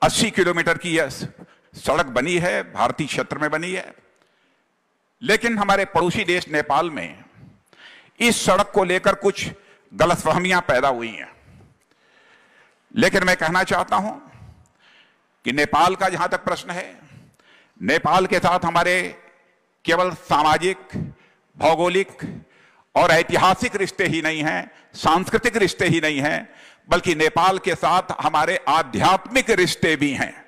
80 kilometre की यह सड़क बनी है, भारतीय क्षेत्र में बनी है। लेकिन हमारे पड़ोसी देश नेपाल में इस सड़क को लेकर कुछ गलतफहमियां पैदा हुई हैं। लेकिन मैं कहना चाहता हूं कि नेपाल का जहां तक प्रश्न है, नेपाल के साथ हमारे केवल सामाजिक, भौगोलिक और ऐतिहासिक रिश्ते ही नहीं हैं, सांस्कृतिक रिश्ते ही नहीं हैं, बल्कि नेपाल के साथ हमारे आध्यात्मिक रिश्ते भी हैं।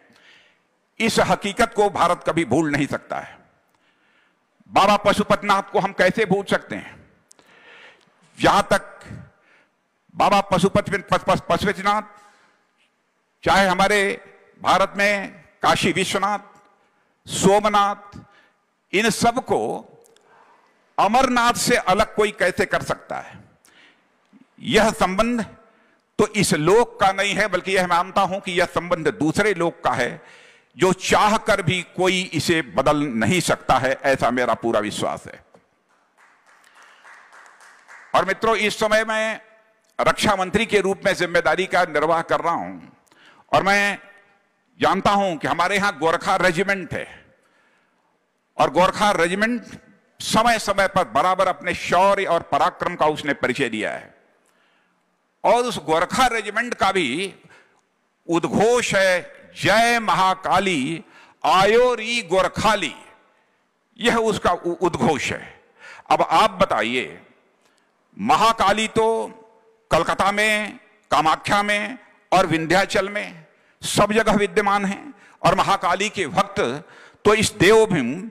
इस हकीकत को भारत कभी भूल नहीं सकता है। बाबा पशुपतिनाथ को हम कैसे भूल सकते हैं? जहां तक बाबा पशुपतिनाथ, चाहे हमारे भारत में काशी विश्वनाथ, सोमनाथ, इन सब को अमरनाथ से अलग कोई कैसे कर सकता है? यह संबंध तो इस लोक का नहीं है, बल्कि यह मानता हूं कि यह संबंध दूसरे लोक का है, जो चाह कर भी कोई इसे बदल नहीं सकता है, ऐसा मेरा पूरा विश्वास है। और मित्रों, इस समय मैं रक्षा मंत्री के रूप में जिम्मेदारी का निर्वाह कर रहा हूं और मैं जानता हूं कि हमारे यहां गोरखा रेजिमेंट है और गोरखा रेजिमेंट समय समय पर बराबर अपने शौर्य और पराक्रम का उसने परिचय दिया है। और उस गोरखा रेजिमेंट का भी उद्घोष है, जय महाकाली आयो री गोरखाली, यह उसका उद्घोष है। अब आप बताइए, महाकाली तो कलकत्ता में, कामाख्या में और विंध्याचल में सब जगह विद्यमान है, और महाकाली के भक्त तो इस देवभूमि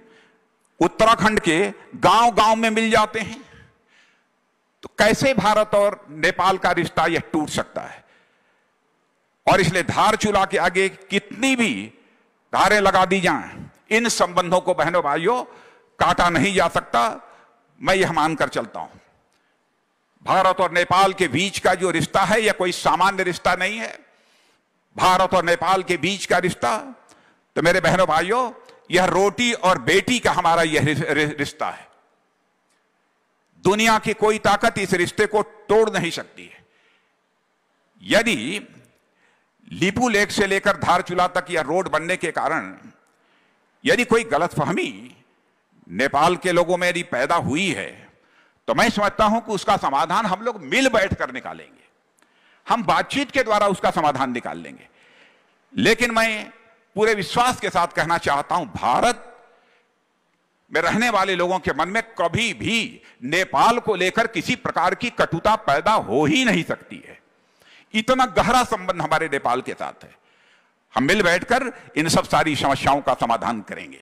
उत्तराखंड के गांव गांव में मिल जाते हैं। तो कैसे भारत और नेपाल का रिश्ता यह टूट सकता है? और इसलिए धारचूला के आगे कितनी भी धारें लगा दी जाएं, इन संबंधों को बहनों भाइयों काटा नहीं जा सकता। मैं यह मानकर चलता हूं, भारत और नेपाल के बीच का जो रिश्ता है यह कोई सामान्य रिश्ता नहीं है। भारत और नेपाल के बीच का रिश्ता तो मेरे बहनों भाइयों, यह रोटी और बेटी का हमारा यह रिश्ता है। दुनिया की कोई ताकत इस रिश्ते को तोड़ नहीं सकती है। यदि लिपू लेक से लेकर धारचूला तक यह रोड बनने के कारण यदि कोई गलतफहमी नेपाल के लोगों में यदि पैदा हुई है, तो मैं समझता हूं कि उसका समाधान हम लोग मिल बैठ कर निकालेंगे। हम बातचीत के द्वारा उसका समाधान निकाल लेंगे। लेकिन मैं पूरे विश्वास के साथ कहना चाहता हूं, भारत में रहने वाले लोगों के मन में कभी भी नेपाल को लेकर किसी प्रकार की कटुता पैदा हो ही नहीं सकती है। इतना गहरा संबंध हमारे नेपाल के साथ है। हम मिल बैठकर इन सब सारी समस्याओं का समाधान करेंगे।